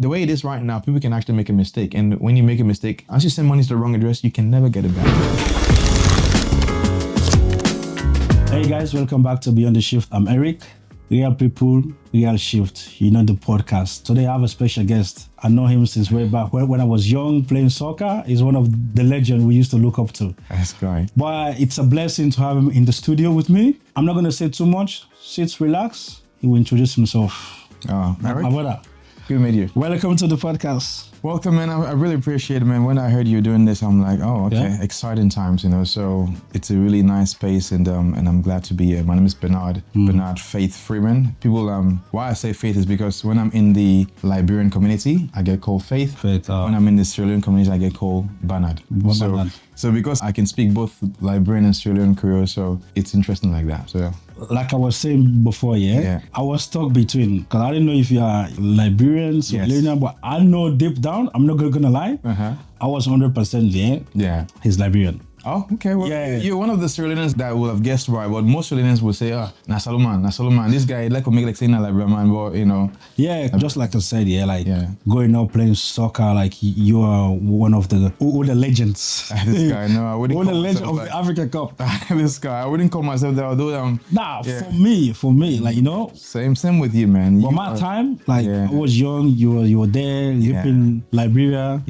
the way it is right now, people can actually make a mistake. And when you make a mistake, as you send money to the wrong address, you can never get it back. Hey guys, welcome back to Beyond the Shift. I'm Eric. Real people, real shift. You know the podcast. Today I have a special guest. I know him since way back when I was young playing soccer. He's one of the legends we used to look up to. That's great. But it's a blessing to have him in the studio with me. I'm not going to say too much. Sit, relax. He will introduce himself. Eric? My brother. Good to meet you. Welcome to the podcast. Welcome, man. I really appreciate it, man. When I heard you doing this, I'm like, oh, okay, Yeah. exciting times, you know. So it's a really nice space, and I'm glad to be here. My name is Bernard Freeman. People, why I say Faith is because when I'm in the Liberian community, I get called Faith. When I'm in the Sierra Leone community, I get called Bernard. So because I can speak both Liberian and Sierra Leone Creole, so it's interesting like that. So like I was saying before, I was stuck between, because I didn't know if you are Liberian, Sierra Leonean, but I know deep down, I'm not gonna lie, I was 100% he's Liberian. Oh, okay. Well, you're one of the Sierra Leoneans that will have guessed right, but most Sierra Leoneans will say, Nasaluman. This guy, like, will make like saying a Liberian man, but you know. Yeah, just like I said, growing up playing soccer, like you are one of the legends. This guy, no, I wouldn't all call the legends myself of the Africa Cup. This guy, I wouldn't call myself that, although for me, like, you know. Same with you, man. But my time, like, I was young, you were there, you've been Liberia.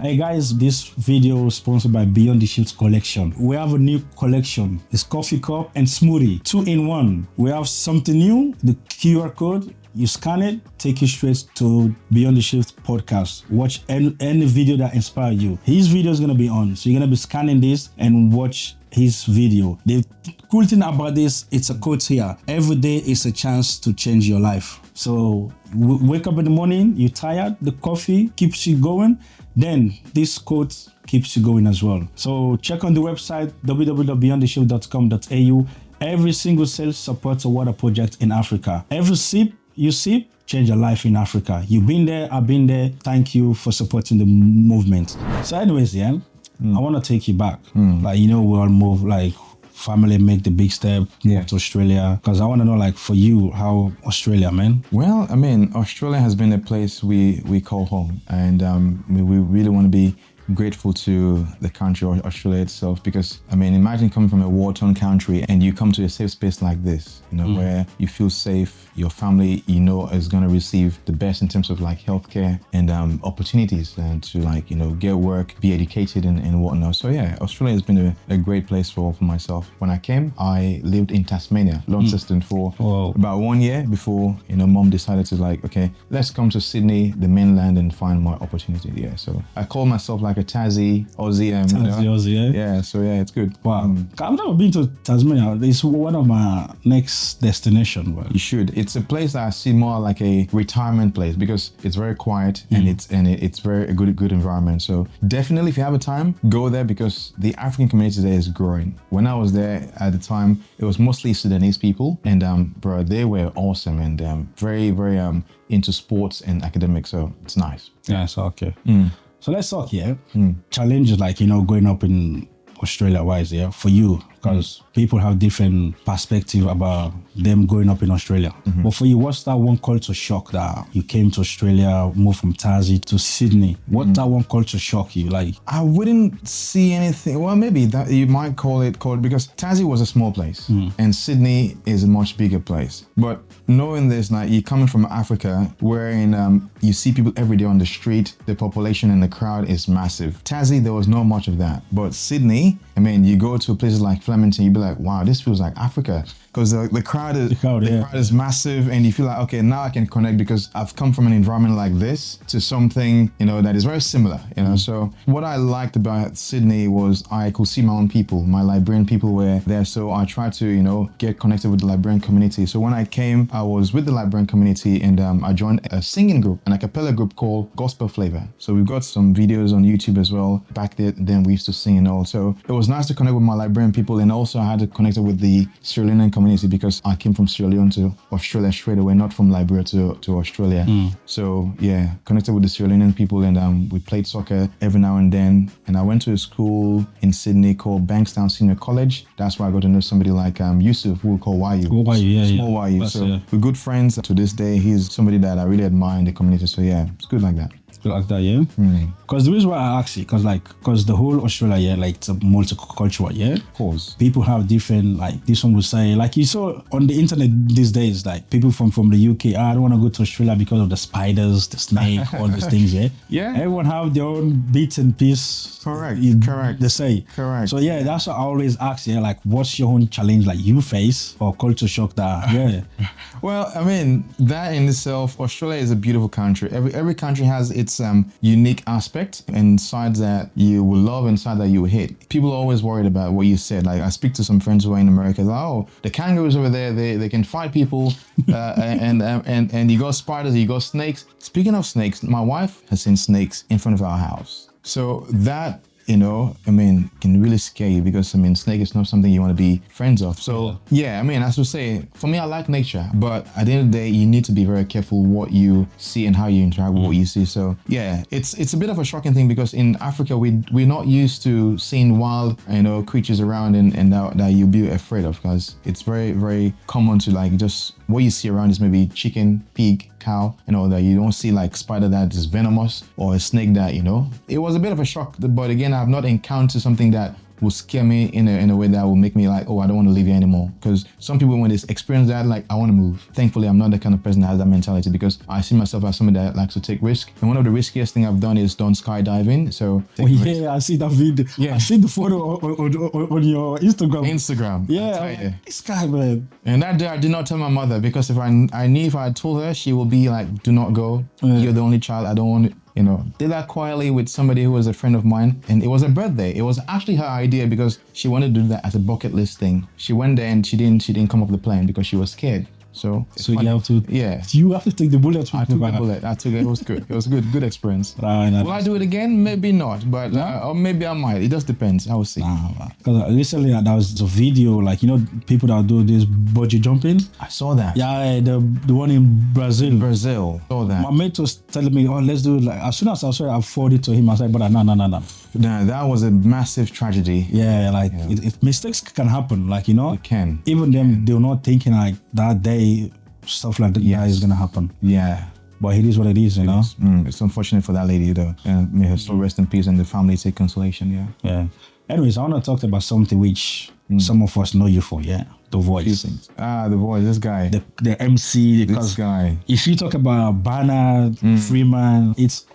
Hey guys, this video is sponsored by Beyond the Shift collection. We have a new collection. It's coffee cup and smoothie, 2-in-1. We have something new, the QR code. You scan it, take you straight to Beyond the Shift podcast. Watch any video that inspires you. His video is gonna be on, so you're gonna be scanning this and watch his video. The cool thing about this, it's a quote here. Every day is a chance to change your life. So wake up in the morning, you're tired, the coffee keeps you going, then this quote keeps you going as well. So check on the website, www.beyondtheshift25.com.au. Every single cell supports a water project in Africa. Every sip you sip, change your life in Africa. You've been there, I've been there. Thank you for supporting the movement. So anyways, I want to take you back. Like, you know, we all move, like, family make the big step to Australia. Because I want to know, like, for you, how Australia, man? Well, I mean, Australia has been a place we call home. And we really want to be grateful to the country or Australia itself, because I mean, imagine coming from a war-torn country and you come to a safe space like this, you know, where you feel safe, your family, you know, is going to receive the best in terms of like healthcare and opportunities and to, like, you know, get work, be educated and whatnot. So yeah, Australia has been a great place for myself. When I came, I lived in Tasmania, Launceston, for about 1 year before, you know, mom decided to, like, okay, let's come to Sydney, the mainland, and find my opportunity. So I call myself like a Tassie Aussie, so it's good. Wow. I've never been to Tasmania. It's one of my next destination. You should. It's a place that I see more like a retirement place because it's very quiet and it's very a good environment. So definitely, if you have a time, go there because the African community there is growing. When I was there at the time, it was mostly Sudanese people, and bro, they were awesome and very into sports and academics. So it's nice. Yeah, so okay. So let's talk challenges, like, you know, growing up in Australia wise, for you, because people have different perspective about them growing up in Australia. But for you, what's that one culture shock that you came to Australia, moved from Tassie to Sydney? What that one culture shock you? Like, I wouldn't see anything. Well, maybe that you might call it because Tassie was a small place and Sydney is a much bigger place. But knowing this, like, you're coming from Africa, wherein you see people every day on the street, the population and the crowd is massive. Tassie, there was not much of that. But Sydney, I mean, you go to places like Flemington, you'd be like, wow, this feels like Africa. Because the crowd is massive, and you feel like, okay, now I can connect because I've come from an environment like this to something, you know, that is very similar, you know. So what I liked about Sydney was I could see my own people, my Liberian people were there. So I tried to, you know, get connected with the Liberian community. So when I came, I was with the Liberian community, and I joined a singing group, an a cappella group called Gospel Flavor. So we've got some videos on YouTube as well. Back then we used to sing and all. So it was nice to connect with my Liberian people, and also I had to connect with the Sierra Leonean community community because I came from Sierra Leone to Australia straight away, not from Liberia to Australia. So yeah, connected with the Sierra Leonean people, and we played soccer every now and then. And I went to a school in Sydney called Bankstown Senior College. That's where I got to know somebody like Yusuf, who we call YU. Small YU. So we're good friends to this day. He's somebody that I really admire in the community. So yeah, it's good like that. Like that, yeah. Because the reason why I ask you, because the whole Australia, yeah, like it's a multicultural, yeah. Of course. People have different, like this one would say, like you saw on the internet these days, like people from the UK, I don't want to go to Australia because of the spiders, the snake, all these things, yeah. Yeah. Everyone have their own bits and piece. Correct. They say. Correct. So yeah, that's what I always ask, yeah, like what's your own challenge, like you face or culture shock that, yeah. Well, I mean, that in itself, Australia is a beautiful country. Every country has its unique aspect and sides that you will love and sides that you will hate. People are always worried about what you said. Like I speak to some friends who are in America, like, oh, the kangaroos over there, they can fight people, and you got spiders, you got snakes. Speaking of snakes, my wife has seen snakes in front of our house. So that, you know, I mean, can really scare you because, I mean, snake is not something you want to be friends of. So, yeah, I mean, as we say, for me, I like nature, but at the end of the day, you need to be very careful what you see and how you interact with what you see. So, yeah, it's a bit of a shocking thing because in Africa, we're not used to seeing wild, you know, creatures around and that you'll be afraid of because it's very, very common to like just what you see around is maybe chicken, pig, cow, and all that. You don't see like spider that is venomous or a snake that, you know. It was a bit of a shock, but again, I've not encountered something that will scare me in a way that will make me like, oh, I don't want to live here anymore. Because some people, when they experience that, like, I want to move. Thankfully, I'm not the kind of person that has that mentality because I see myself as somebody that likes to take risk. And one of the riskiest things I've done is done skydiving. So, I see that video. Yeah. I see the photo on your Instagram. Yeah. This guy, man. And that day I did not tell my mother because if I knew if I had told her, she will be like, do not go. You're the only child. I don't want it. You know, did that quietly with somebody who was a friend of mine, and it was her birthday. It was actually her idea because she wanted to do that as a bucket list thing. She went there and she didn't come up with the plan because she was scared. So you have to, you have to take the bullet. I took the bullet. It was good. It was good experience. Will I do it again? Maybe not, but or maybe I might. It just depends. I will see. Because recently there was a video, like, you know, people that do this bungee jumping. I saw that. Yeah, the one in Brazil. Saw that. My mate was telling me, oh, let's do it. Like as soon as I saw it, I forwarded it to him. I said, but no. Nah, that was a massive tragedy. Yeah, like mistakes can happen. Like, you know, it can. Even them, they're not thinking like that day. Stuff like that is gonna happen. Yeah, but it is what it is, you know. It's unfortunate for that lady though, and may her soul rest in peace and the family take consolation. Yeah. Anyways, I want to talk about something which some of us know you for. The voice. The voice. This guy. The MC. This guy. If you talk about Bernard Freeman, it's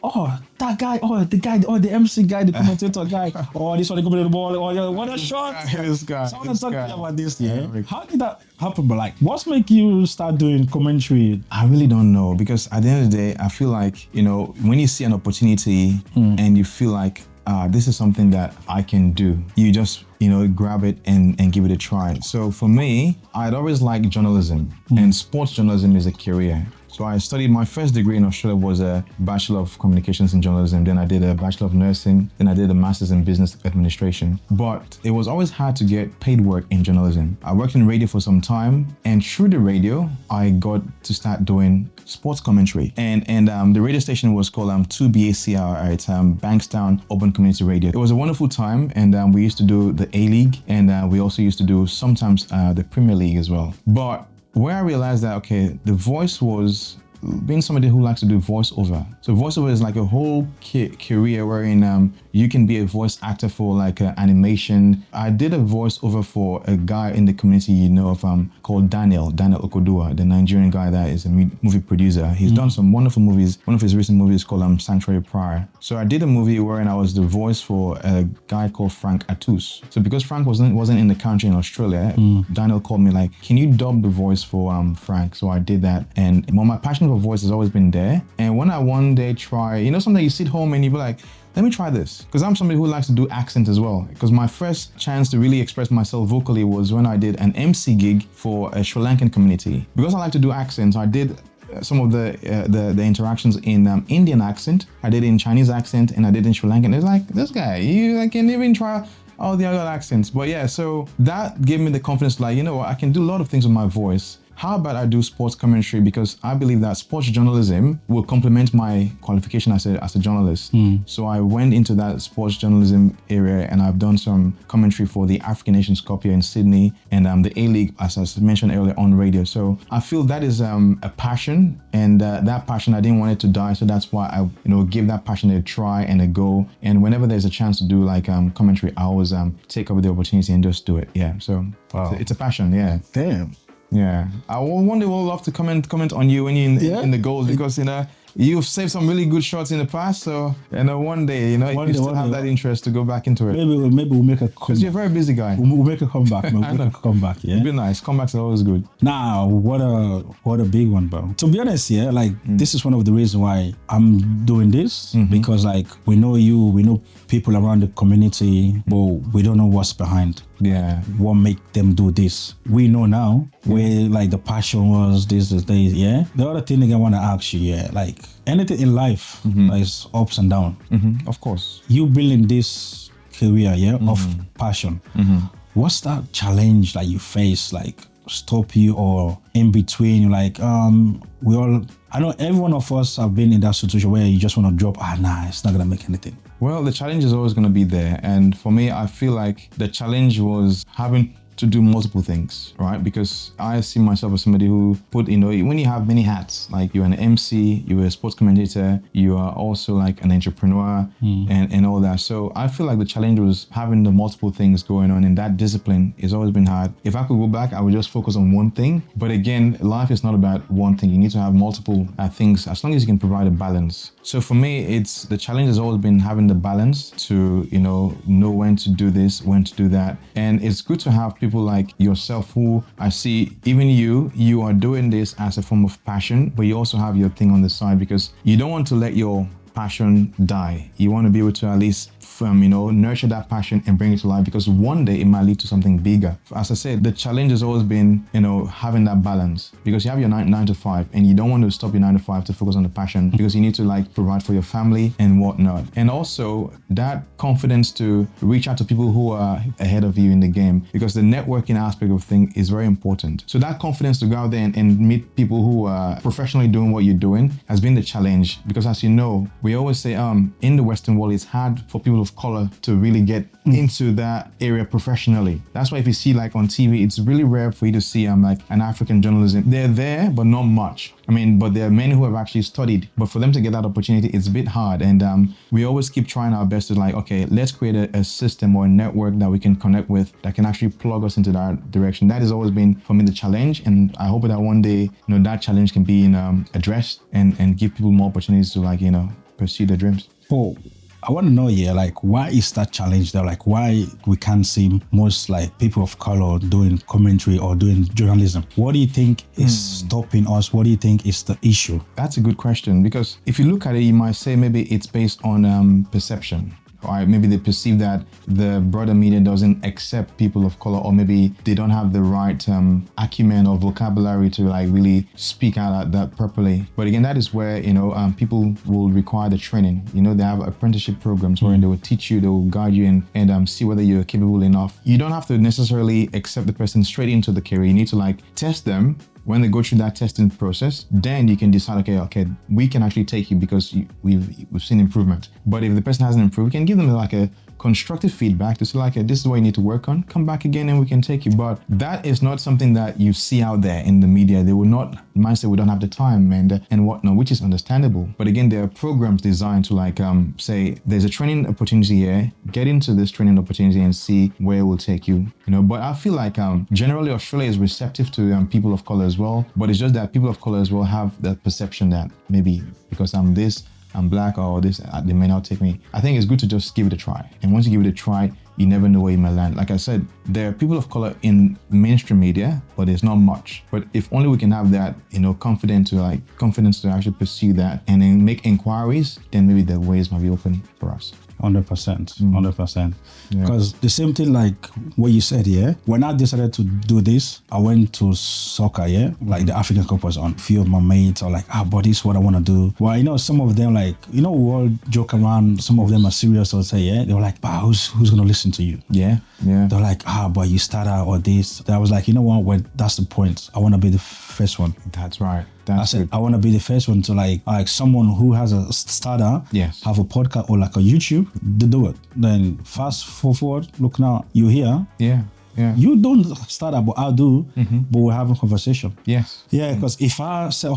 that guy. The MC guy, the commentator guy. This one, the ball. What a shot! This guy. Someone's talking about this. How did that happen? But like, what's make you start doing commentary? I really don't know because at the end of the day, I feel like, you know, when you see an opportunity and you feel like this is something that I can do, you just, you know, grab it and give it a try. So for me, I'd always liked journalism, and sports journalism is a career. So I studied, my first degree in Australia was a Bachelor of Communications and Journalism. Then I did a Bachelor of Nursing. Then I did a Master's in Business Administration. But it was always hard to get paid work in journalism. I worked in radio for some time, and through the radio, I got to start doing sports commentary. And the radio station was called 2BACR. It's Bankstown Urban Community Radio. It was a wonderful time, and we used to do the A-League, and we also used to do sometimes the Premier League as well. But where I realized that, okay, the voice was being somebody who likes to do voiceover. So voiceover is like a whole career wherein you can be a voice actor for like animation. I did a voiceover for a guy in the community you know of called Daniel Okodua, the Nigerian guy that is a movie producer. He's done some wonderful movies. One of his recent movies is called Sanctuary Prior. So I did a movie wherein I was the voice for a guy called Frank Atus. So because Frank wasn't in the country in Australia, Daniel called me like, can you dub the voice for Frank? So I did that. And my passion for voice has always been there. And when I one day try, you know, sometimes you sit home and you be like, let me try this. Because I'm somebody who likes to do accent as well. Because my first chance to really express myself vocally was when I did an MC gig for a Sri Lankan community. Because I like to do accents, I did some of the interactions in Indian accent. I did in Chinese accent, and I did in Sri Lankan. It's like, this guy, you can even try all the other accents. But yeah, so that gave me the confidence, like, you know what, I can do a lot of things with my voice. How about I do sports commentary? Because I believe that sports journalism will complement my qualification as a journalist. So I went into that sports journalism area, and I've done some commentary for the African Nations Cup here in Sydney, and the A-League, as I mentioned earlier, on radio. So I feel that is a passion, and that passion, I didn't want it to die. So that's why I, give that passion a try and a go. And whenever there's a chance to do like commentary, I always take up the opportunity and just do it. Yeah. So wow. It's a passion. Yeah. Damn. Yeah, I one day will love to comment on you when you're in the goals, because you've saved some really good shots in the past. So one day if you still have that interest to go back into it, maybe we'll make a comeback. Because you're a very busy guy. We'll make a comeback. We'll make a comeback. Yeah, it'd be nice. Comebacks are always good. Now, what a big one, bro. To be honest, this is one of the reasons why I'm doing this, because like we know you, we know people around the community, but we don't know what's behind. Yeah. What make them do this? We know now where like the passion was, this. Yeah. The other thing I want to ask you, like anything in life, is ups and downs. Of course. You building this career, of passion. What's that challenge that you face, like stop you or in between? Like I know every one of us have been in that situation where you just want to drop, it's not gonna make anything. Well, the challenge is always going to be there. And for me, I feel like the challenge was having to do multiple things, right? Because I see myself as somebody who when you have many hats, like you're an MC, you're a sports commentator, you are also like an entrepreneur and all that. So I feel like the challenge was having the multiple things going on, and that discipline has always been hard. If I could go back, I would just focus on one thing. But again, life is not about one thing. You need to have multiple things, as long as you can provide a balance. So for me, the challenge has always been having the balance to, know when to do this, when to do that. And it's good to have people like yourself who I see, even you are doing this as a form of passion, but you also have your thing on the side, because you don't want to let your passion die. You want to be able to at least nurture that passion and bring it to life, because one day it might lead to something bigger. As I said, the challenge has always been, having that balance, because you have your 9 to 5 and you don't want to stop your 9 to 5 to focus on the passion, because you need to like provide for your family and whatnot. And also that confidence to reach out to people who are ahead of you in the game, because the networking aspect of things is very important. So that confidence to go out there and meet people who are professionally doing what you're doing has been the challenge, because as you know, we always say in the Western world, it's hard for people of color to really get into that area professionally. That's why if you see like on TV, it's really rare for you to see like an African journalism. They're there, but not much. But there are many who have actually studied, but for them to get that opportunity, it's a bit hard. And we always keep trying our best to like, okay, let's create a system or a network that we can connect with that can actually plug us into that direction. That has always been for me the challenge, and I hope that one day, that challenge can be addressed and give people more opportunities to like, pursue their dreams. Oh, I want to know, like, why is that challenge there? Like, why we can't see most like people of color doing commentary or doing journalism? What do you think is stopping us? What do you think is the issue? That's a good question, because if you look at it, you might say maybe it's based on perception. Or maybe they perceive that the broader media doesn't accept people of color, or maybe they don't have the right acumen or vocabulary to like really speak out at that properly. But again, that is where people will require the training. They have apprenticeship programs where they will teach you, they will guide you and see whether you're capable enough. You don't have to necessarily accept the person straight into the career. You need to like test them. When they go through that testing process, then you can decide, okay, we can actually take you because we've seen improvement. But if the person hasn't improved, we can give them like a constructive feedback to say like, this is what you need to work on, come back again and we can take you. But that is not something that you see out there in the media. They might say we don't have the time and whatnot, which is understandable. But again, there are programs designed to like say there's a training opportunity here, get into this training opportunity and see where it will take you. But I feel like generally Australia is receptive to people of color as well. But it's just that people of color as well have that perception that maybe because I'm black or this, they may not take me. I think it's good to just give it a try. And once you give it a try, you never know where you may land. Like I said, there are people of color in mainstream media, but there's not much. But if only we can have that, confidence to actually pursue that and then make inquiries, then maybe the ways might be open for us. 100%. Because the same thing like what you said, when I decided to do this, I went to soccer, like the African Cup was on. A few of my mates are like, but this is what I want to do. Well, you know, some of them like, you know, we all joke around, some of them are serious, I'll say, they were like, who's going to listen to you? They're like, but you start out or this. I was like, you know what, well, that's the point. I want to be the first one. That's right. I said, I want to be the first one to like someone who has a starter, have a podcast or like a YouTube, they do it. Then fast forward, look now, you're here. You don't start up, but I do, but we're having a conversation. Yeah, because if I say,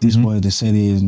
this boy, they said it's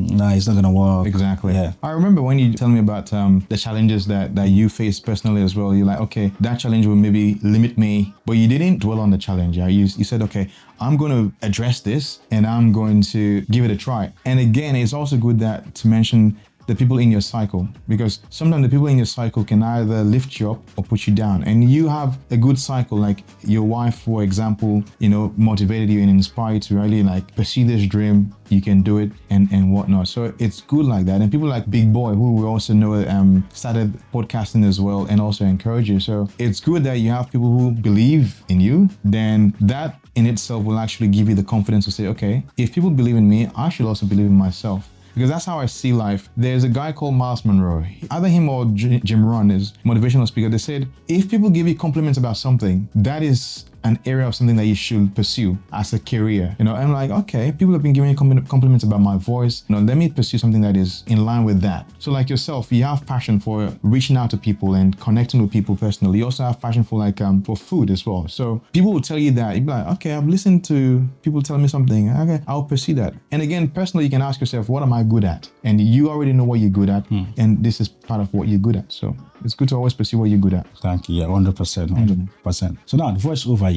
not gonna work. Exactly. I remember when you tell me about the challenges that you face personally as well. You're like, okay, that challenge will maybe limit me, but you didn't dwell on the challenge. You said, okay, I'm going to address this and I'm going to give it a try. And again, it's also good to mention the people in your cycle, because sometimes the people in your cycle can either lift you up or put you down. And you have a good cycle, like your wife, for example, you know, motivated you and inspired you to really like pursue this dream. You can do it and whatnot. So it's good like that. And people like Big Boy, who we also know started podcasting as well and also encourage you. So it's good that you have people who believe in you. Then that in itself will actually give you the confidence to say, okay, if people believe in me, I should also believe in myself. Because that's how I see life. There's a guy called Miles Monroe. Either him or Jim Rohn is motivational speaker. They said, if people give you compliments about something, that is an area of something that you should pursue as a career. You know, I'm like, okay, people have been giving me compliments about my voice. You know, let me pursue something that is in line with that. So like yourself, you have passion for reaching out to people and connecting with people personally. You also have passion for like for food as well. So people will tell you that. You'll be like, okay, I've listened to people tell me something. Okay, I'll pursue that. And again, personally, you can ask yourself, what am I good at? And you already know what you're good at. And this is part of what you're good at. So it's good to always pursue what you're good at. Thank you. 100%. So now the voiceover,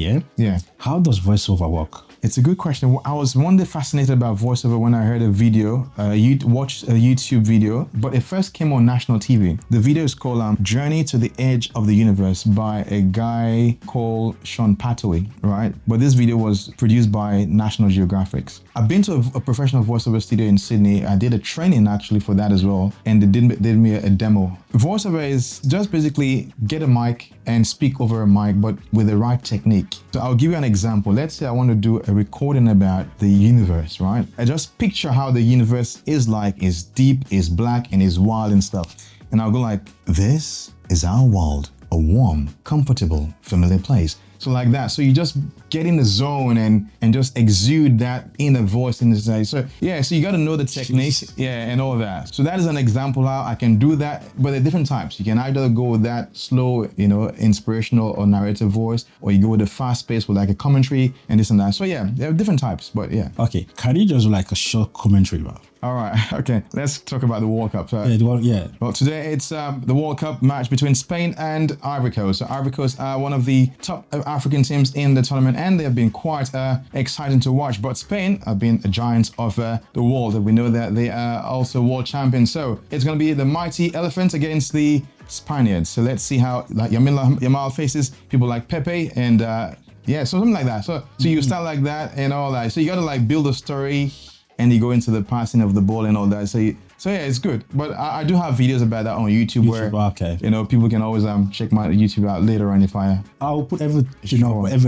how does voiceover work? It's a good question. I was one day fascinated about voiceover when I heard a video. You watched a YouTube video, but it first came on national TV. The video is called Journey to the Edge of the Universe by a guy called Sean Patoway, right? But this video was produced by National Geographic. I've been to a professional voiceover studio in Sydney. I did a training actually for that as well, and they did me a demo. Voiceover is just basically get a mic and speak over a mic, but with the right technique. So I'll give you an example. Let's say I want to do a recording about the universe, right? I just picture how the universe is like, is deep, is black, and is wild and stuff. And I'll go like, this is our world, a warm, comfortable, familiar place. So like that. So you just get in the zone and just exude that inner voice in the side. So so you got to know the techniques, and all that. So that is an example how I can do that, but there are different types. You can either go with that slow, you know, inspirational or narrative voice, or you go with the fast pace with like a commentary and this and that. So there are different types, but Okay, can you just do like a short commentary about? All right, okay, let's talk about the World Cup. Well, today it's the World Cup match between Spain and Ivory Coast. So Ivory Coast are one of the top African teams in the tournament, and they have been quite exciting to watch. But Spain have been the giants of the world, and we know that they are also world champions. So it's going to be the mighty elephant against the Spaniards. So let's see how like Yamal faces people like Pepe and so something like that. So you start like that and all that. So you got to like build a story. And you go into the passing of the ball and all that. So it's good. But I do have videos about that on YouTube where you know people can always check my YouTube out later on if I'll put every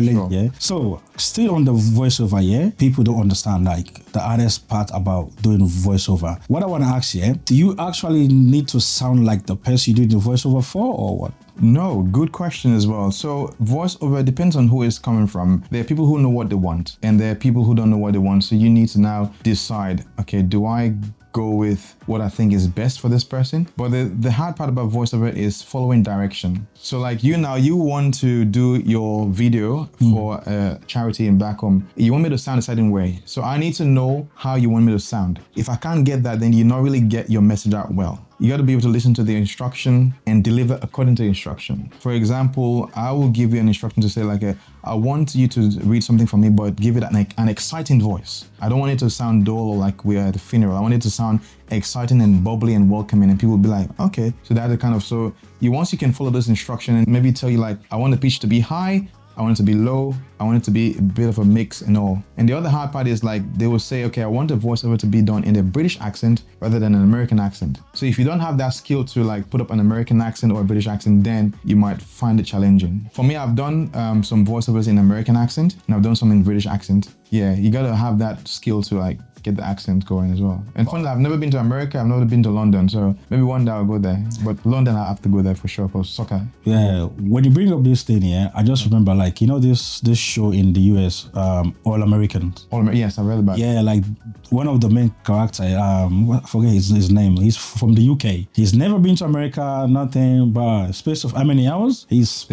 link. So still on the voiceover, people don't understand like the hardest part about doing voiceover. What I want to ask you, do you actually need to sound like the person you do the voiceover for, or what? No, good question as well. So voiceover depends on who it's coming from. There are people who know what they want, and there are people who don't know what they want. So you need to now decide, okay, do I go with what I think is best for this person? But the hard part about voiceover is following direction. So like you want to do your video for a charity in back home. You want me to sound a certain way. So I need to know how you want me to sound. If I can't get that, then you not really get your message out well. You got to be able to listen to the instruction and deliver according to the instruction. For example, I will give you an instruction to say like, I want you to read something for me, but give it an exciting voice. I don't want it to sound dull or like we're at a funeral. I want it to sound exciting and bubbly and welcoming, and people will be like, okay. So that's the kind of, once you can follow this instruction and maybe tell you like, I want the pitch to be high, I want it to be low, I want it to be a bit of a mix and all. And the other hard part is like, they will say, okay, I want a voiceover to be done in a British accent rather than an American accent. So if you don't have that skill to like put up an American accent or a British accent, then you might find it challenging. For me, I've done some voiceovers in American accent and I've done some in British accent. Yeah, you gotta have that skill to like get the accent going as well. And funny, I've never been to America, I've never been to London, so maybe one day I'll go there. But London, I have to go there for sure for soccer. Yeah, when you bring up this thing, yeah, I just remember like, you know, this show in the US, All Americans. Yes, I read about it. Yeah, like one of the main characters, I forget his name. He's from the UK. He's never been to America, nothing, but space of how many hours? He's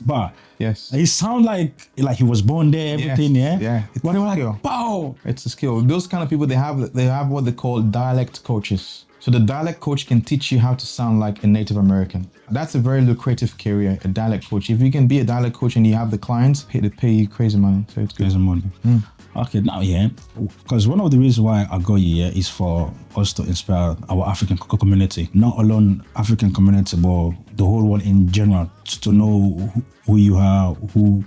but yes, he sounds like he was born there, everything. Yes. Yeah. But they were like, pow! It's a skill. Those kind of people, they have what they call dialect coaches. So the dialect coach can teach you how to sound like a Native American. That's a very lucrative career, a dialect coach. If you can be a dialect coach and you have the clients, they pay you crazy money. So it's good. Crazy money. Okay, now because one of the reasons why I got you here is for us to inspire our African community, not alone African community, but the whole world in general, to know who you are,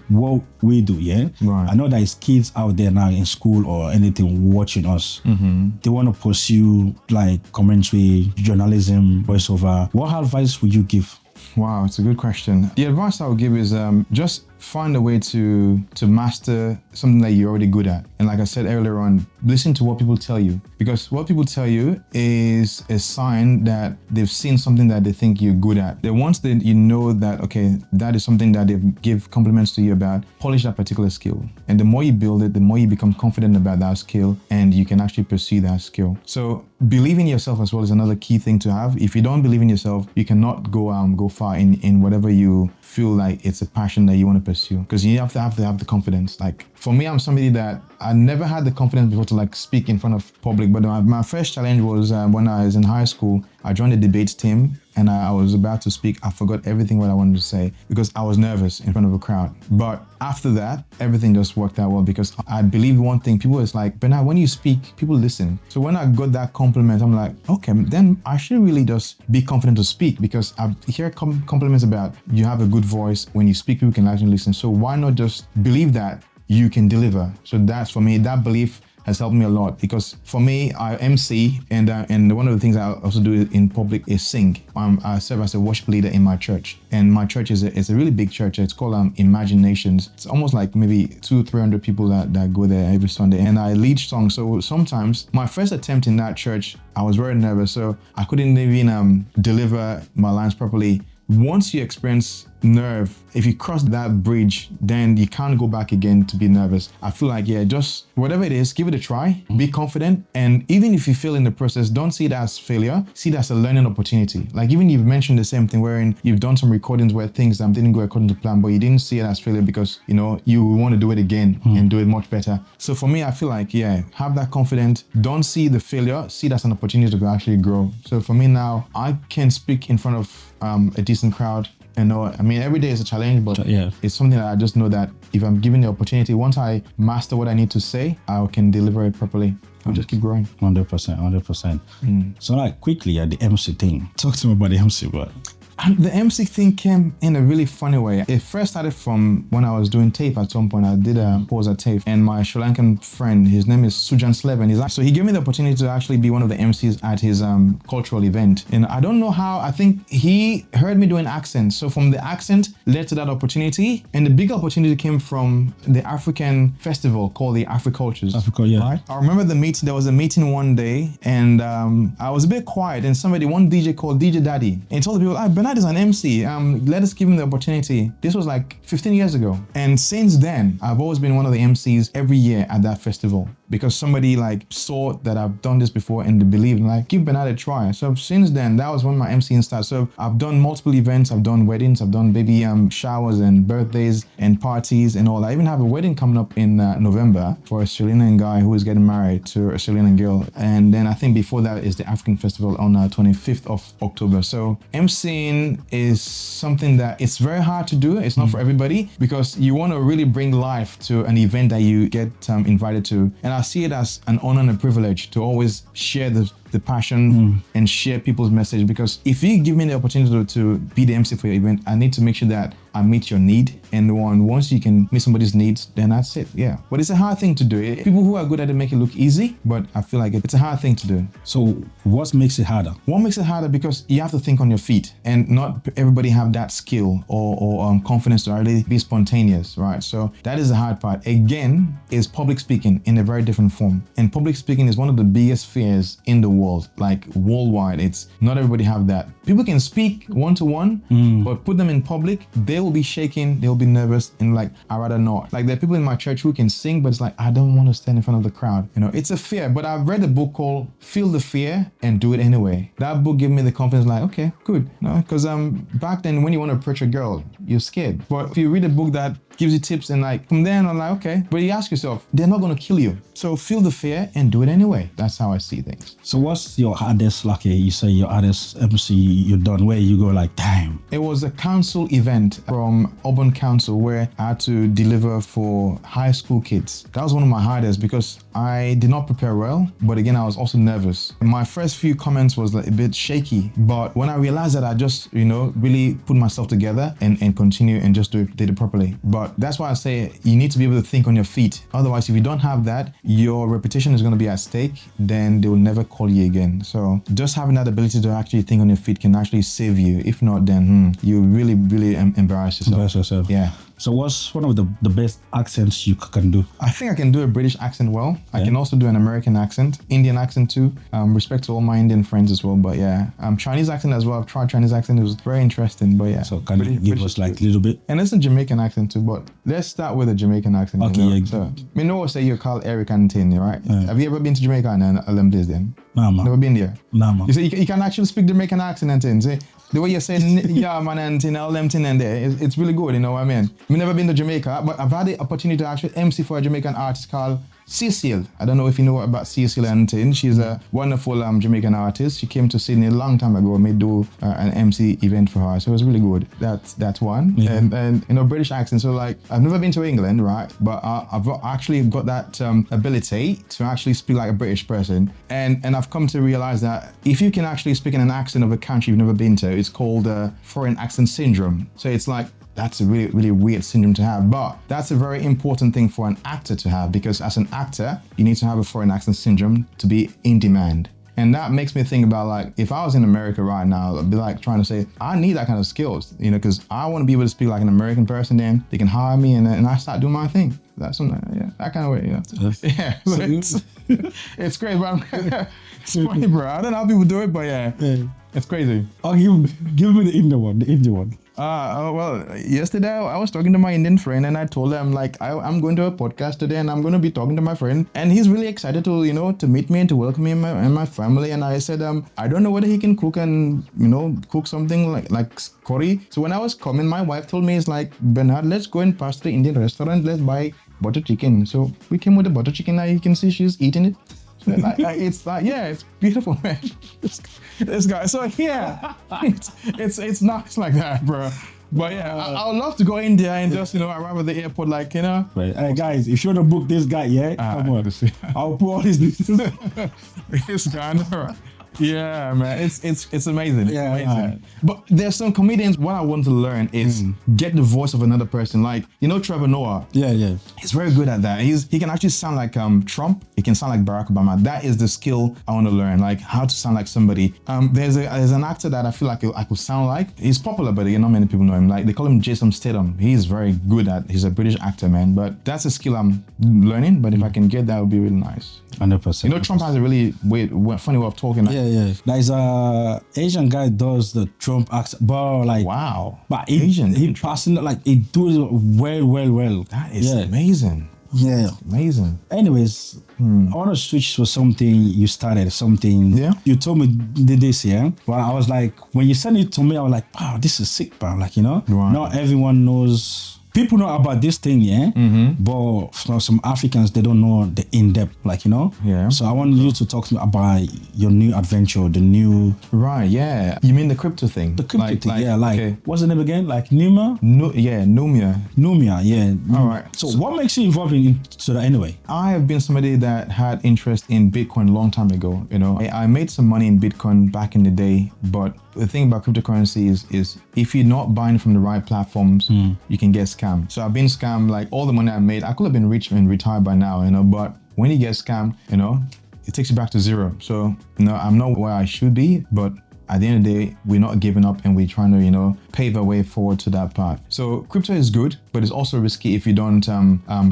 what we do. Yeah, right. I know there's kids out there now in school or anything watching us. They want to pursue like commentary, journalism, voiceover. What advice would you give? Wow, it's a good question. The advice I would give is just find a way to master something that you're already good at. And like I said earlier on, listen to what people tell you, because what people tell you is a sign that they've seen something that they think you're good at. Then once you know that, okay, that is something that they give compliments to you about, polish that particular skill. And the more you build it, the more you become confident about that skill and you can actually pursue that skill. So believe in yourself as well is another key thing to have. If you don't believe in yourself, you cannot go far in whatever you feel like it's a passion that you want to pursue, because you have to have the confidence. Like for me, I'm somebody that I never had the confidence before to like speak in front of public, but my first challenge was when I was in high school. I joined the debates team and I was about to speak. I forgot everything what I wanted to say because I was nervous in front of a crowd. But after that, everything just worked out well because I believe one thing. People was like, Bernard, when you speak, people listen. So when I got that compliment, I'm like, okay, then I should really just be confident to speak, because I hear compliments about you have a good voice. When you speak, people can actually listen. So why not just believe that you can deliver? So that's, for me, that belief has helped me a lot, because for me, I MC and one of the things I also do in public is sing. I serve as a worship leader in my church, and my church is a really big church. It's called Imaginations. It's almost like maybe 200-300 people that go there every Sunday, and I lead songs. So sometimes my first attempt in that church, I was very nervous, so I couldn't even deliver my lines properly. Once you experience nerve, if you cross that bridge, then you can't go back again to be nervous. I feel like, just whatever it is, give it a try, be confident. And even if you fail in the process, don't see it as failure, see it as a learning opportunity. Like even you've mentioned the same thing wherein you've done some recordings where things didn't go according to plan, but you didn't see it as failure because, you want to do it again and do it much better. So for me, I feel like, have that confidence. Don't see the failure, see it as an opportunity to actually grow. So for me now, I can speak in front of a decent crowd. Every day is a challenge, but it's something that I just know that if I'm given the opportunity, once I master what I need to say, I can deliver it properly. I'll just keep growing. 100%. So like quickly at the MC thing, talk to me about the MC, but. And the MC thing came in a really funny way. It first started from when I was doing tape at some point. I did a pause at tape, and my Sri Lankan friend, his name is Sujan Sleven. So he gave me the opportunity to actually be one of the MCs at his cultural event. And I don't know how, I think he heard me doing accents. So from the accent led to that opportunity. And the big opportunity came from the African festival called the Africultures. Africa, yeah. Right? I remember the meeting, there was a meeting one day, and I was a bit quiet, and one DJ called DJ Daddy, and he told the people, Bernard is an MC, let us give him the opportunity. This was like 15 years ago. And since then, I've always been one of the MCs every year at that festival, because somebody saw that I've done this before and they believed, give Bernard a try. So since then, that was when my MCing started. So I've done multiple events, I've done weddings, I've done baby showers and birthdays and parties and all. I even have a wedding coming up in November for a Sri Lankan guy who is getting married to a Sri Lankan girl. And then I think before that is the African Festival on 25th of October. So MCing is something that it's very hard to do. It's not for everybody, because you want to really bring life to an event that you get invited to. And I see it as an honor and a privilege to always share the the passion and share people's message. Because if you give me the opportunity to be the MC for your event, I need to make sure that I meet your need. And once you can meet somebody's needs, then that's it. Yeah. But it's a hard thing to do. People who are good at it make it look easy, but I feel like it's a hard thing to do. So what makes it harder? What makes it harder? Because you have to think on your feet, and not everybody have that skill or confidence to really be spontaneous, right? So that is the hard part. Again, is public speaking in a very different form. And public speaking is one of the biggest fears in the world, like worldwide. It's not everybody have that. People can speak one-to-one, but put them in public, they will be shaking, they'll be nervous, and like, I'd rather not. Like there are people in my church who can sing, but it's like, I don't want to stand in front of the crowd. You know, it's a fear. But I've read a book called Feel the Fear and Do It Anyway. That book gave me the confidence, like, okay, good. No, because back then when you want to approach a girl, you're scared. But if you read a book that gives you tips, and like from then I'm like, okay. But you ask yourself, they're not going to kill you. So feel the fear and do it anyway. That's how I see things. So what's your hardest, like you say, your hardest MC you've done where you go like, damn? It was a council event from Urban Council where I had to deliver for high school kids. That was one of my hardest because I did not prepare well, but again, I was also nervous. My first few comments was like a bit shaky, but when I realized that I just, really put myself together and continue and just did it properly. But that's why I say you need to be able to think on your feet. Otherwise, if you don't have that, your reputation is going to be at stake, then they will never call you again. So just having that ability to actually think on your feet can actually save you. If not, then you really, really embarrass yourself. Embarrass yourself. Yeah. So what's one of the best accents you can do? I think I can do a British accent well. I can also do an American accent, Indian accent too. Respect to all my Indian friends as well. But yeah, Chinese accent as well. I've tried Chinese accent. It was very interesting. But yeah. So can you give us like a little bit? And it's a Jamaican accent too. But let's start with a Jamaican accent. Okay. So, me know what say you call Eric and Tin, right? Have you ever been to Jamaica and them place then? Nah, man. Never been there? Nah, man. You see, you can actually speak Jamaican accent and things. See? The way you're saying, yeah, man, and tin, all them tin and there, it's really good, you know what I mean? I've never been to Jamaica, but I've had the opportunity to actually MC for a Jamaican artist called Cecile. I don't know if you know about Cecile and tin. She's a wonderful Jamaican artist. She came to Sydney a long time ago. We do an MC event for her, so it was really good. That's one. Yeah. And British accent. So like, I've never been to England, right? But I've actually got that ability to actually speak like a British person. And I've come to realize that if you can actually speak in an accent of a country you've never been to, it's called foreign accent syndrome. So it's like, that's a really, really weird syndrome to have, but that's a very important thing for an actor to have, because as an actor, you need to have a foreign accent syndrome to be in demand. And that makes me think about like, if I was in America right now, I'd be like trying to say, I need that kind of skills, because I want to be able to speak like an American person, then they can hire me and I start doing my thing. That's something, yeah, that kind of way, yeah. It's crazy, but it's funny, bro. I don't know how people do it, but yeah. It's crazy. Oh, give me the Indian one. Well, yesterday I was talking to my Indian friend and I told him like I'm going to a podcast today and I'm going to be talking to my friend, and he's really excited to to meet me and to welcome me and my family. And I said I don't know whether he can cook and cook something like curry. So when I was coming, my wife told me, it's like, Bernard, let's go and pass to the Indian restaurant, let's buy butter chicken. So we came with the butter chicken. Now you can see she's eating it. So it's like, yeah, it's beautiful, man. This guy. So yeah, it's not like that, bro. But yeah, I would love to go in there and just arrive at the airport, like Right. Hey guys, if you want to book this guy, come on. I'll put all his details. This guy. Yeah, man, it's amazing. Yeah, amazing. But there's some comedians. What I want to learn is get the voice of another person. Like Trevor Noah. Yeah. He's very good at that. He can actually sound like Trump. He can sound like Barack Obama. That is the skill I want to learn. Like how to sound like somebody. There's an actor that I feel like I could sound like. He's popular, but not many people know him. Like they call him Jason Statham. He's very good at. He's a British actor, man. But that's a skill I'm learning. But if I can get that, it would be really nice. 100%. Trump has a really funny way of talking. Yeah. There's a Asian guy does the Trump accent, but like wow. But Asian, he passing like he does it well. That is amazing. Yeah, amazing. Anyways, I want to switch to something you started. Yeah. You told me this, yeah. But I was like, when you sent it to me, I was like, wow, this is sick, bro. Like Right. Not everyone knows. people know about this thing, yeah. But for some Africans, they don't know the in-depth, like, you know. Yeah. So I want you to talk to me about your new adventure, the new. Right. Yeah. You mean the crypto thing? The crypto thing. Yeah. Like, okay. What's the name again? Like Numa? Yeah. Numia. Numia. Yeah. All right. So what makes you involved into that anyway? I have been somebody that had interest in Bitcoin a long time ago. You know, I made some money in Bitcoin back in the day, but the thing about cryptocurrency is if you're not buying from the right platforms, you can get scammed. So I've been scammed. Like all the money I made, I could have been rich and retired by now, you know, but when you get scammed, you know, it takes you back to zero. So, you know, I'm not where I should be, but at the end of the day, we're not giving up and we're trying to, you know, pave a way forward to that path. So crypto is good, but it's also risky if you don't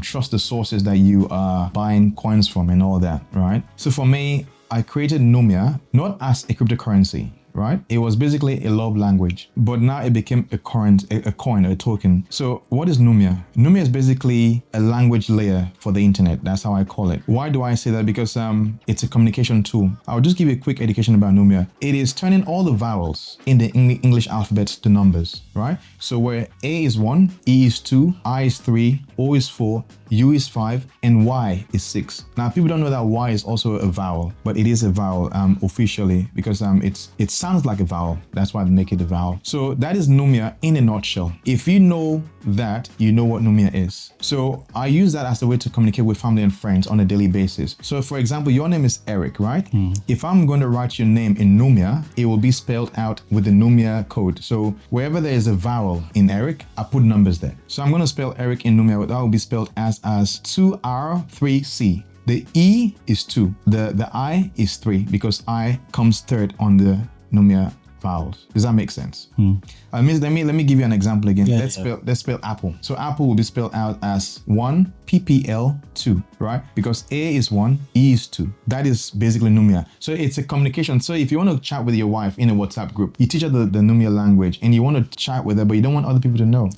trust the sources that you are buying coins from and all that, right? So for me, I created Numia not as a cryptocurrency, right? It was basically a love language, but now it became a coin, a token. So what is Numia? Numia is basically a language layer for the internet. That's how I call it. Why do I say that? Because it's a communication tool. I'll just give you a quick education about Numia. It is turning all the vowels in the English alphabet to numbers, right? So where A is 1, E is 2, I is 3, O is 4, U is 5, and Y is 6. Now, people don't know that Y is also a vowel, but it is a vowel officially because it sounds like a vowel. That's why they make it a vowel. So that is Numia in a nutshell. If you know that, you know what Numia is. So I use that as a way to communicate with family and friends on a daily basis. So for example, your name is Eric, right? If I'm going to write your name in Numia, it will be spelled out with the Numia code. So wherever there is a vowel in Eric, I put numbers there. So I'm going to spell Eric in Numia. That will be spelled as 2R3C. The E is 2. The I is 3 because I comes third on the Numia vowels. Does that make sense? Let me give you an example again. Let's spell apple. So apple will be spelled out as 1 PPL 2, right? Because A is 1, E is 2. That is basically Numia. So it's a communication. So if you want to chat with your wife in a WhatsApp group, you teach her the Numia language and you want to chat with her, but you don't want other people to know.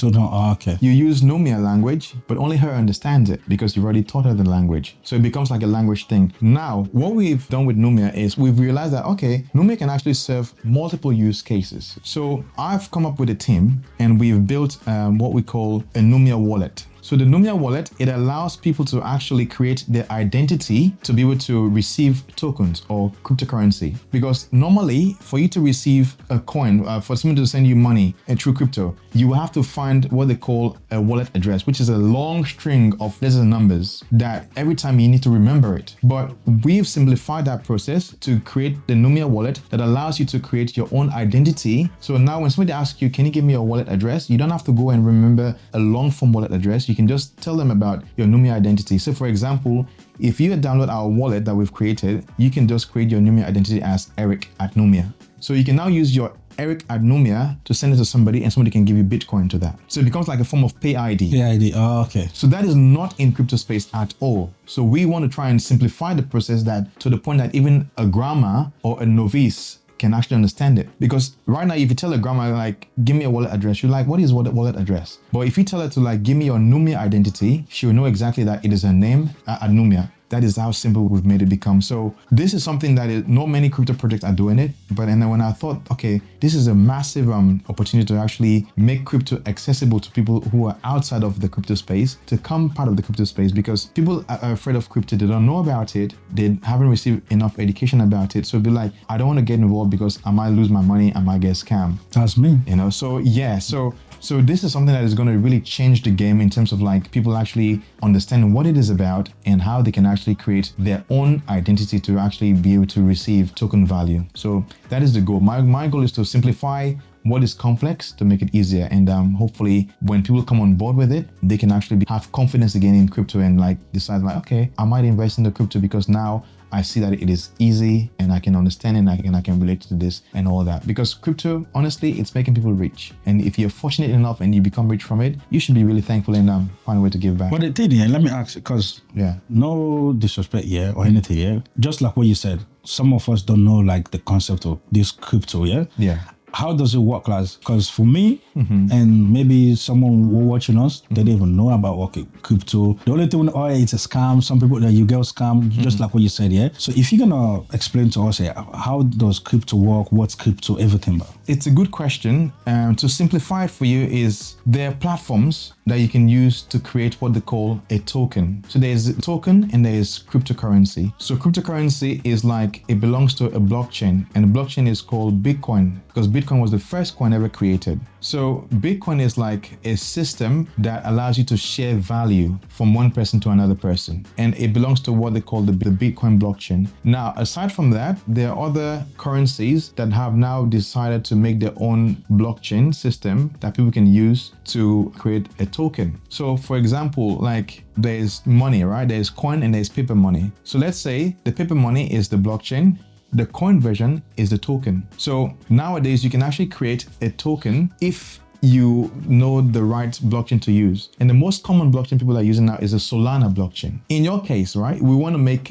Okay. You use Numia language, but only her understands it because you've already taught her the language. So it becomes like a language thing. Now, what we've done with Numia is we've realized that, okay, Numia can actually serve multiple use cases. So I've come up with a team and we've built what we call a Numia wallet. So the Numia wallet, it allows people to actually create their identity to be able to receive tokens or cryptocurrency. Because normally for you to receive a coin, for someone to send you money through crypto, you have to find what they call a wallet address, which is a long string of letters and numbers that every time you need to remember it. But we've simplified that process to create the Numia wallet that allows you to create your own identity. So now when somebody asks you, can you give me your wallet address? You don't have to go and remember a long form wallet address. You can just tell them about your Numia identity. So for example, if you download our wallet that we've created, you can just create your Numia identity as Eric at Numia. So you can now use your Eric at Numia to send it to somebody and somebody can give you Bitcoin to that. So it becomes like a form of pay ID. Pay ID, okay. So that is not in crypto space at all. So we want to try and simplify the process that to the point that even a grandma or a novice can actually understand it. Because right now, if you tell a grandma, like, give me a wallet address, you're like, what is wallet address? But if you tell her to like, give me your Numia identity, she will know exactly that it is her name at Numia. That is how simple we've made it become. So this is something that not many crypto projects are doing it. But and then when I thought, okay, this is a massive opportunity to actually make crypto accessible to people who are outside of the crypto space to come part of the crypto space, because people are afraid of crypto. They don't know about it. They haven't received enough education about it. So be like, I don't want to get involved because I might lose my money. I might get scammed. That's me. You know, so yeah, so this is something that is going to really change the game in terms of like people actually understanding what it is about and how they can actually create their own identity to actually be able to receive token value. So that is the goal. My goal is to simplify what is complex to make it easier. And hopefully when people come on board with it, they can actually have confidence again in crypto and like decide like, okay, I might invest in the crypto because now I see that it is easy and I can understand it and I can relate to this and all that. Because crypto, honestly, it's making people rich. And if you're fortunate enough and you become rich from it, you should be really thankful and find a way to give back. But the thing, let me ask, because no disrespect here or anything here, just like what you said, some of us don't know like the concept of this crypto, Yeah. How does it work, lads? Because for me, and maybe someone watching us, they don't even know about crypto. The only thing, it's a scam. Some people that you get scam, just like what you said, yeah? So if you're gonna explain to us, how does crypto work? What's crypto? Everything about? It's a good question. To simplify it for you is there are platforms that you can use to create what they call a token. So there's a token and there's cryptocurrency. So cryptocurrency is like, it belongs to a blockchain, and the blockchain is called Bitcoin because Bitcoin was the first coin ever created. So Bitcoin is like a system that allows you to share value from one person to another person, and it belongs to what they call the Bitcoin blockchain. Now, aside from that, there are other currencies that have now decided to make their own blockchain system that people can use to create a token. So for example, like there's money, right? There's coin and there's paper money. So let's say the paper money is the blockchain, the coin version is the token. So nowadays you can actually create a token if you know the right blockchain to use. And the most common blockchain people are using now is a Solana blockchain. In your case, right, we want to make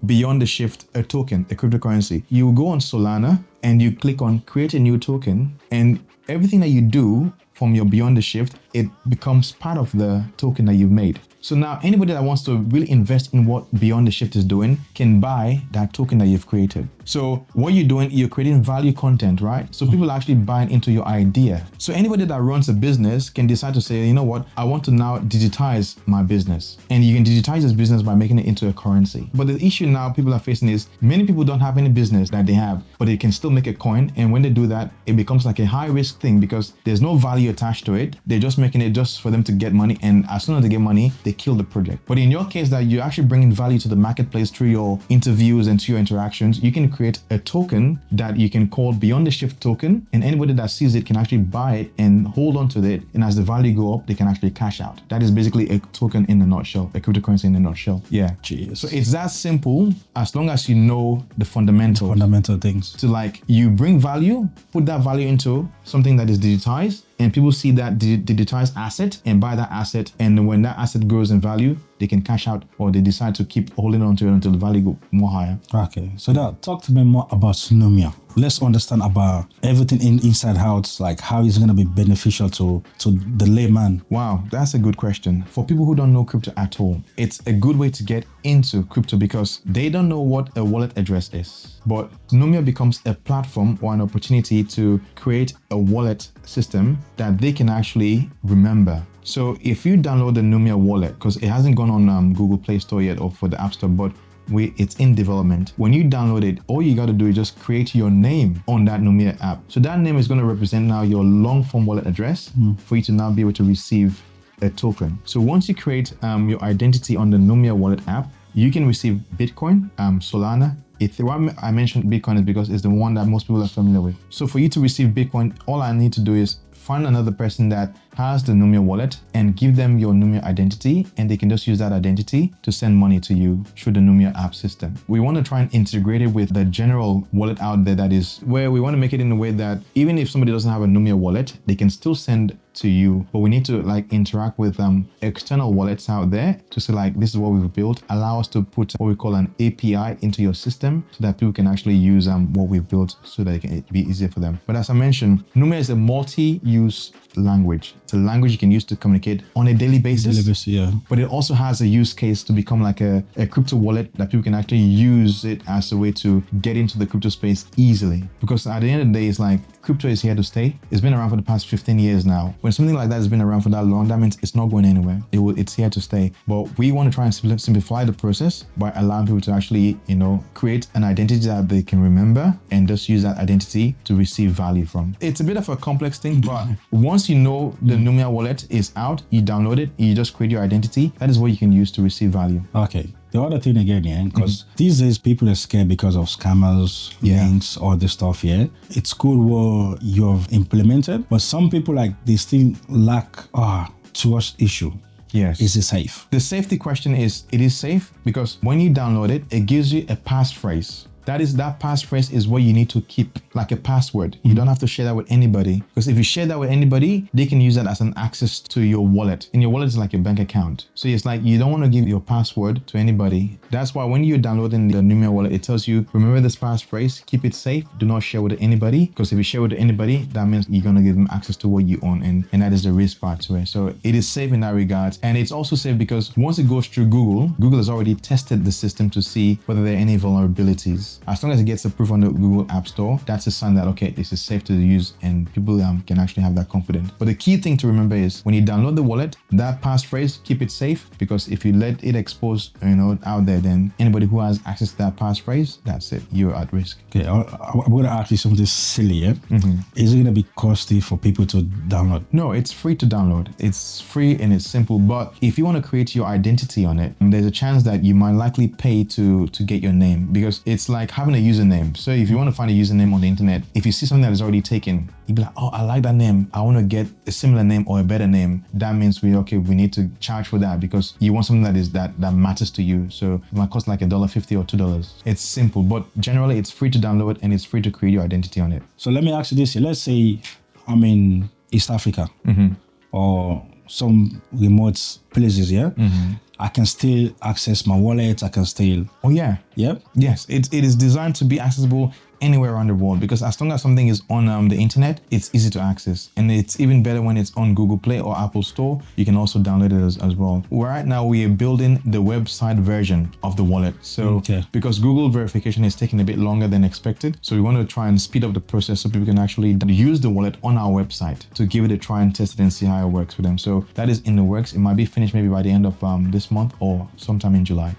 Beyond the Shift a token, a cryptocurrency. You go on Solana and you click on create a new token, and everything that you do from your Beyond the Shift, it becomes part of the token that you've made. So now anybody that wants to really invest in what Beyond the Shift is doing can buy that token that you've created. So what you're doing, you're creating value content, right? So people are actually buying into your idea. So anybody that runs a business can decide to say, you know what, I want to now digitize my business. And you can digitize this business by making it into a currency. But the issue now people are facing is many people don't have any business that they have, but they can still make a coin. And when they do that, it becomes like a high risk thing because there's no value attached to it. They're just making it just for them to get money. And as soon as they get money, they kill the project. But in your case, that you're actually bringing value to the marketplace through your interviews and through your interactions, you can create a token that you can call Beyond the Shift token, and anybody that sees it can actually buy it and hold on to it. And as the value go up, they can actually cash out. That is basically a token in a nutshell, a cryptocurrency in a nutshell. Yeah. Jeez. So it's that simple as long as you know the fundamentals. Fundamental things. So like you bring value, put that value into something that is digitized, and people see that digitized asset and buy that asset. And when that asset grows in value, they can cash out, or they decide to keep holding on to it until the value go more higher. Okay, so now talk to me more about Numia. Let's understand about everything inside how it's like, how it's going to be beneficial to the layman. Wow, that's a good question. For people who don't know crypto at all, it's a good way to get into crypto because they don't know what a wallet address is. But Numia becomes a platform or an opportunity to create a wallet system that they can actually remember. So if you download the Numia wallet, because it hasn't gone on Google Play Store yet or for the App Store, but it's in development. When you download it, all you got to do is just create your name on that Numia app. So that name is going to represent now your long form wallet address for you to now be able to receive a token. So once you create your identity on the Numia wallet app, you can receive Bitcoin, Solana, Ethereum. I mentioned Bitcoin is because it's the one that most people are familiar with. So for you to receive Bitcoin, all I need to do is find another person that has the Numia wallet and give them your Numia identity, and they can just use that identity to send money to you through the Numia app system. We want to try and integrate it with the general wallet out there, that is where we want to make it in a way that even if somebody doesn't have a Numia wallet, they can still send to you, but we need to like interact with external wallets out there to say like, this is what we've built, allow us to put what we call an API into your system so that people can actually use what we've built so that it can be easier for them. But as I mentioned, Numia is a multi-use language. It's a language you can use to communicate on a daily basis. Yeah. But it also has a use case to become like a crypto wallet that people can actually use it as a way to get into the crypto space easily. Because at the end of the day, it's like crypto is here to stay. It's been around for the past 15 years now. When something like that has been around for that long, that means it's not going anywhere. It's here to stay. But we want to try and simplify the process by allowing people to actually, create an identity that they can remember and just use that identity to receive value from. It's a bit of a complex thing, but once you know the Numia wallet is out, you download it, you just create your identity. That is what you can use to receive value. Okay. The other thing again, because these days people are scared because of scammers, links, all this stuff, It's good what you've implemented, but some people they still lack trust issue. Yes. Is it safe? The safety question is, it is safe because when you download it, it gives you a passphrase. That passphrase is what you need to keep like a password. You don't have to share that with anybody, because if you share that with anybody, they can use that as an access to your wallet. And your wallet is like your bank account. So it's like you don't want to give your password to anybody. That's why when you're downloading the Numia wallet, it tells you, remember this passphrase, keep it safe, do not share with anybody, because if you share with anybody, that means you're going to give them access to what you own, and that is the risk part to it. So it is safe in that regard. And it's also safe because once it goes through Google has already tested the system to see whether there are any vulnerabilities. As long as it gets approved on the Google App Store, that's that's a sign that, okay, this is safe to use and people can actually have that confidence. But the key thing to remember is when you download the wallet, that passphrase, keep it safe, because if you let it expose, out there, then anybody who has access to that passphrase, that's it, you're at risk. Okay, I'm going to ask you something silly. Yeah? Is it going to be costly for people to download? No, it's free to download. It's free and it's simple. But if you want to create your identity on it, there's a chance that you might likely pay to get your name, because it's like having a username. So if you want to find a username on the internet, if you see something that is already taken, you'd be like, oh, I like that name, I want to get a similar name or a better name. That means we need to charge for that, because you want something that matters to you. So it might cost like $1.50 or $2. It's simple, but generally it's free to download and it's free to create your identity on it. So let me ask you this. Let's say I'm in East Africa or some remote places, yeah? I can still access my wallet. I can still... Oh, yeah. Yep. Yes, it is designed to be accessible anywhere around the world, because as long as something is on the internet, it's easy to access. And it's even better when it's on Google Play or Apple Store. You can also download it as well. Right now, we are building the website version of the wallet. So because Google verification is taking a bit longer than expected, so we want to try and speed up the process so people can actually use the wallet on our website to give it a try and test it and see how it works for them. So that is in the works. It might be finished maybe by the end of this month or sometime in July.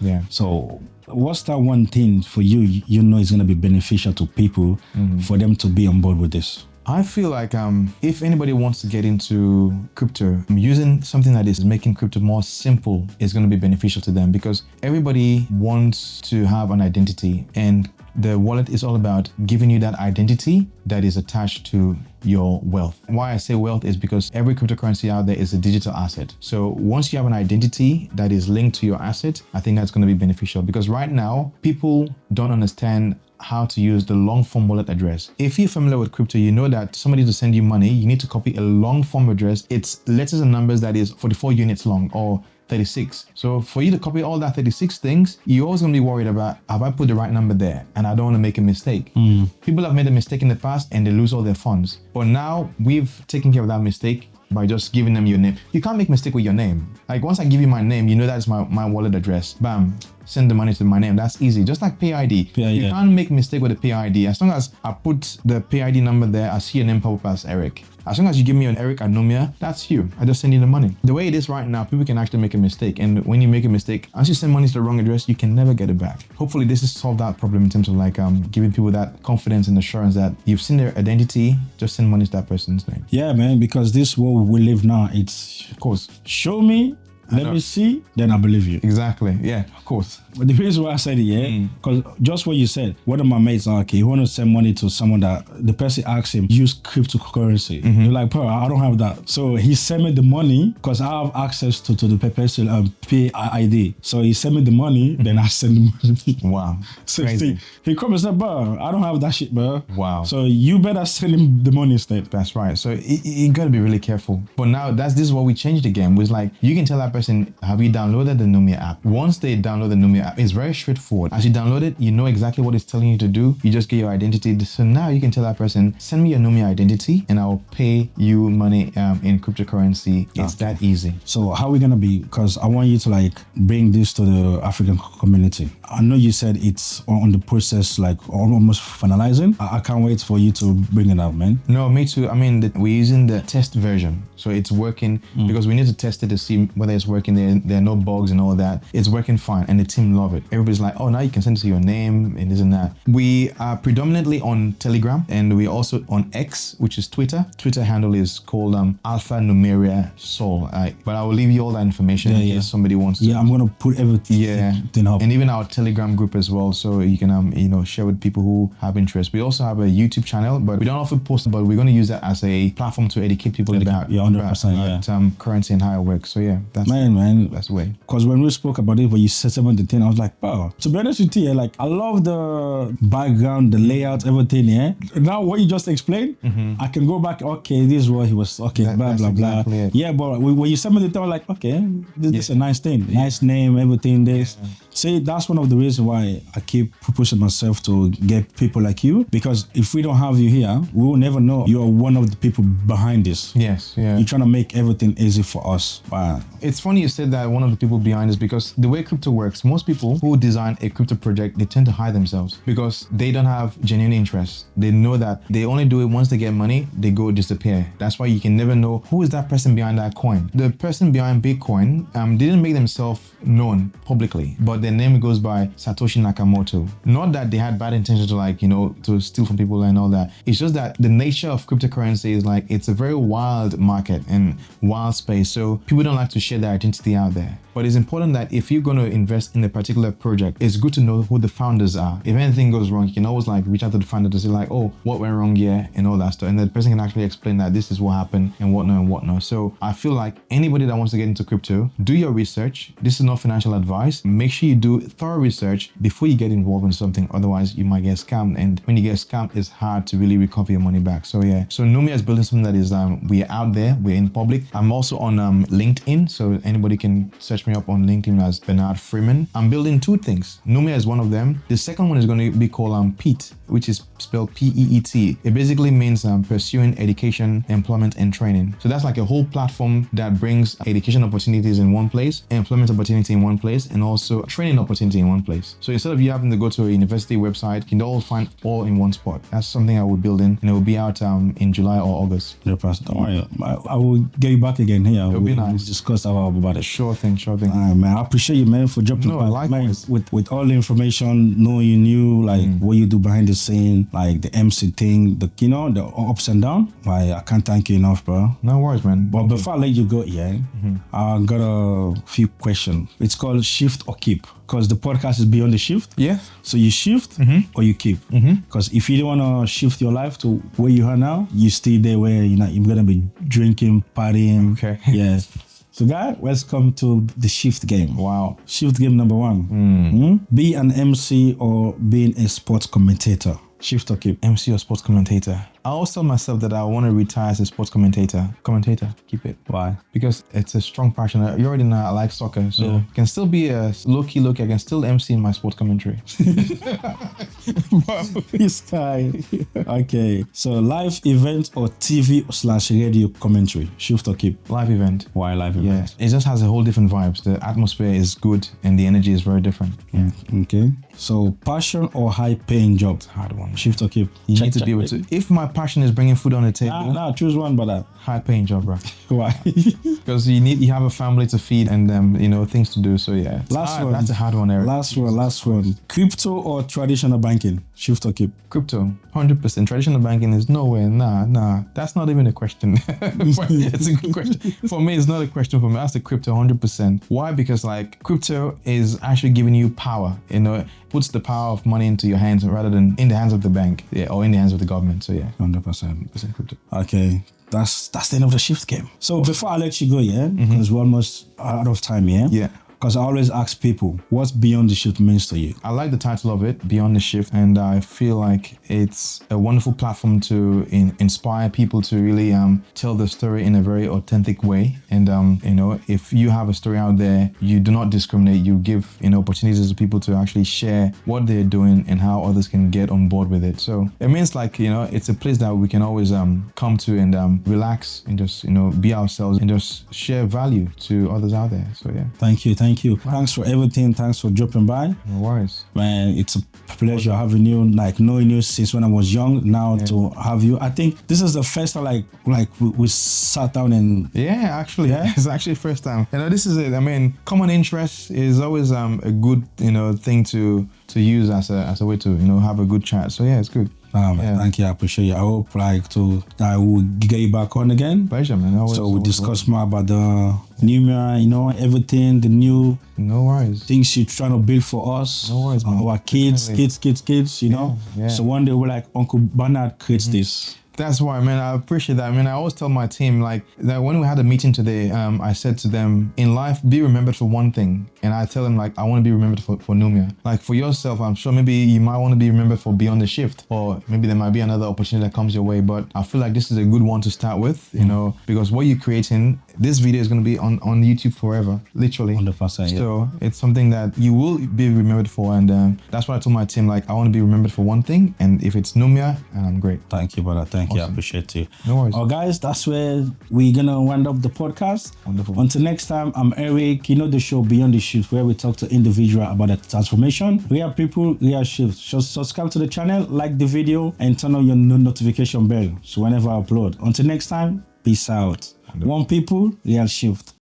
Yeah. So what's that one thing for you is going to be beneficial to people for them to be on board with this? I feel like if anybody wants to get into crypto, using something that is making crypto more simple is going to be beneficial to them, because everybody wants to have an identity, and the wallet is all about giving you that identity that is attached to your wealth. Why I say wealth is because every cryptocurrency out there is a digital asset. So once you have an identity that is linked to your asset, I think that's going to be beneficial, because right now people don't understand how to use the long form wallet address. If you're familiar with crypto, you know that somebody to send you money, you need to copy a long form address. It's letters and numbers that is 44 units long or 36. So for you to copy all that 36 things, you're always going to be worried about, have I put the right number there? And I don't want to make a mistake. People have made a mistake in the past and they lose all their funds. But now we've taken care of that mistake by just giving them your name. You can't make a mistake with your name. Like once I give you my name, you know that's my wallet address. Bam, send the money to my name. That's easy. Just like PID. You can't make a mistake with a PID. As long as I put the PID number there, I see your name pop up as Eric. As long as you give me an Eric at Numia, that's you. I just send you the money. The way it is right now, people can actually make a mistake. And when you make a mistake, once you send money to the wrong address, you can never get it back. Hopefully this has solved that problem in terms of like giving people that confidence and assurance that you've seen their identity, just send money to that person's name. Yeah, man, because this world we live now, it's, of course, show me, let me see, then I believe you. Exactly. Yeah, of course. But the reason why I said it, because just what you said, one of my mates, okay, he want to send money to someone that the person asked him, use cryptocurrency. You're like, bro, I don't have that. So he sent me the money because I have access to the person PID. So he sent me the money, then I send the money. Wow. So he come and said, bro, I don't have that shit, bro. Wow. So you better send him the money instead. That's right. So you got to be really careful. But now this is what we changed the game. Was like, you can tell that person, have you downloaded the Numia app? Once they download the Numia app, it's very straightforward. As you download it, you know exactly what it's telling you to do. You just get your identity. So now you can tell that person, send me your Numia identity and I'll pay you money in cryptocurrency. It's that easy. So how are we going to be? Because I want you to like bring this to the African community. I know you said it's on the process, like almost finalizing. I can't wait for you to bring it out, man. No, me too. I mean, we're using the test version. So it's working because we need to test it to see whether it's working. There are no bugs and all that. It's working fine and the team love it. Everybody's like, oh, now you can send it to your name and this and that. We are predominantly on Telegram and we're also on X, which is Twitter. Twitter handle is called Alpha Numeria Sol. But I will leave you all that information in case somebody wants to. Yeah, I'm going to put everything up. And even our Telegram group as well. So you can, share with people who have interest. We also have a YouTube channel, but we don't often post, but we're going to use that as a platform to educate people about, 100%, currency and how it works. So yeah, that's the way. Because when we spoke about it, when you said some of the thing, I was like, wow. To be honest with you, like I love the background, the layout, everything. Yeah. Now what you just explained, I can go back. Okay, this is what he was. Okay, blah blah blah. Yeah, but when you said the thing, I was like, okay, this is a nice thing, nice name, everything. This. Yeah. See, that's one of the reasons why I keep pushing myself to get people like you, because if we don't have you here, we will never know you're one of the people behind this. Yes, yeah. You're trying to make everything easy for us. But it's funny you said that one of the people behind this, because the way crypto works, most people who design a crypto project, they tend to hide themselves because they don't have genuine interest. They know that they only do it once they get money, they go disappear. That's why you can never know who is that person behind that coin. The person behind Bitcoin didn't make themselves known publicly, but their name goes by Satoshi Nakamoto. Not that they had bad intentions to, like, to steal from people and all that. It's just that the nature of cryptocurrency is like, it's a very wild market and wild space. So people don't like to share their identity out there. But it's important that if you're going to invest in a particular project, it's good to know who the founders are. If anything goes wrong, you can always like reach out to the founder to say like, oh, what went wrong here and all that stuff. And the person can actually explain that this is what happened and whatnot and whatnot. So I feel like anybody that wants to get into crypto, do your research. This is not financial advice. Make sure you do thorough research before you get involved in something. Otherwise, you might get scammed. And when you get scammed, it's hard to really recover your money back. So yeah. So Numia is building something that is, we're out there, we're in public. I'm also on LinkedIn. So anybody can search me up on LinkedIn as Bernard Freeman. I'm building two things. Numia is one of them. The second one is going to be called PEET, which is spelled P-E-E-T. It basically means pursuing education, employment, and training. So that's like a whole platform that brings education opportunities in one place, employment opportunity in one place, and also training opportunity in one place. So instead of you having to go to a university website, you can all find all in one spot. That's something I will build in, and it will be out in July or August. Don't worry. I will get you back again here. It'll be nice. We'll discuss about it. Sure thing. Man, I appreciate you, man, for dropping by. Likewise. Man, with all the information, knowing you knew what you do behind the scene, like the MC thing, the ups and downs. I can't thank you enough, bro. No worries, man. But before I let you go, I got a few questions. It's called shift or keep, because the podcast is Beyond the Shift. Yeah. So you shift or you keep. Because if you don't want to shift your life to where you are now, you stay there where you're gonna be drinking, partying. Okay. Yeah. So guys, welcome to the shift game. Wow. Shift game number 1. Be an MC or being a sports commentator. Shift or keep? MC or sports commentator. I always tell myself that I want to retire as a sports commentator. Keep it. Why? Because it's a strong passion. You already know I like soccer, so I can still be a low-key I can still MC in my sports commentary. This guy. Okay. So live event or TV/radio commentary. Shift or keep? Live event. Why live event? Yeah. It just has a whole different vibes. The atmosphere is good and the energy is very different. Yeah. Okay. So passion or high-paying job? It's a hard one. Shift or keep? You need to be able to. If my passion is bringing food on the table. Nah, choose one, brother. High-paying job, bro. Why? Because you have a family to feed and things to do. So yeah. Last one. That's a hard one, Eric. Last one. Crypto or traditional banking? Shift or keep? Crypto, 100%. Traditional banking is nowhere. Nah. That's not even a question. It's a good question. For me, it's not a question for me. That's the crypto, 100%. Why? Because crypto is actually giving you power. It puts the power of money into your hands rather than in the hands of the bank, or in the hands of the government. So yeah, 100% crypto. Okay. That's the end of the shift game. So before I let you go, because we're almost out of time, Yeah. Because I always ask people, what's Beyond the Shift means to you? I like the title of it, Beyond the Shift, and I feel like it's a wonderful platform to inspire people to really tell the story in a very authentic way. And if you have a story out there, you do not discriminate. You give opportunities to people to actually share what they're doing and how others can get on board with it. So it means it's a place that we can always come to and relax and just be ourselves and just share value to others out there. So yeah. Thank you. Thanks for everything. Thanks for dropping by. No worries. Man, it's a pleasure having you, knowing you since when I was young. Now to have you. I think this is the first time we sat down and... Yeah, actually. Yeah? It's actually the first time. This is it. I mean, common interest is always a good, thing to use as a way to, have a good chat. So yeah, it's good. Thank you. I appreciate you. I hope I will get you back on again. Pleasure, man. So we discuss more about the Numia, everything, the new things you're trying to build for us. No worries, man. Our kids, kids. Yeah. So one day we're like, Uncle Bernard creates this. That's why, man. I appreciate that. I mean, I always tell my team like that when we had a meeting today, I said to them, in life, be remembered for one thing. And I tell them like, I want to be remembered for Numia. Like for yourself, I'm sure maybe you might want to be remembered for Beyond the Shift, or maybe there might be another opportunity that comes your way. But I feel like this is a good one to start with, you know, because what you're creating, this video is going to be on YouTube forever, literally. 100%. So it's something that you will be remembered for. And that's why I told my team, like, I want to be remembered for one thing. And if it's Numia, and I'm great. Thank you, brother. Thank you. I appreciate you. No worries. Oh, guys, that's where we're going to wind up the podcast. Wonderful. Until next time, I'm Eric. You know the show Beyond the Shift, where we talk to individuals about the transformation. Real people, real shifts. Just subscribe to the channel, like the video, and turn on your notification bell. So whenever I upload. Until next time, peace out. Wonderful. One people, real shift.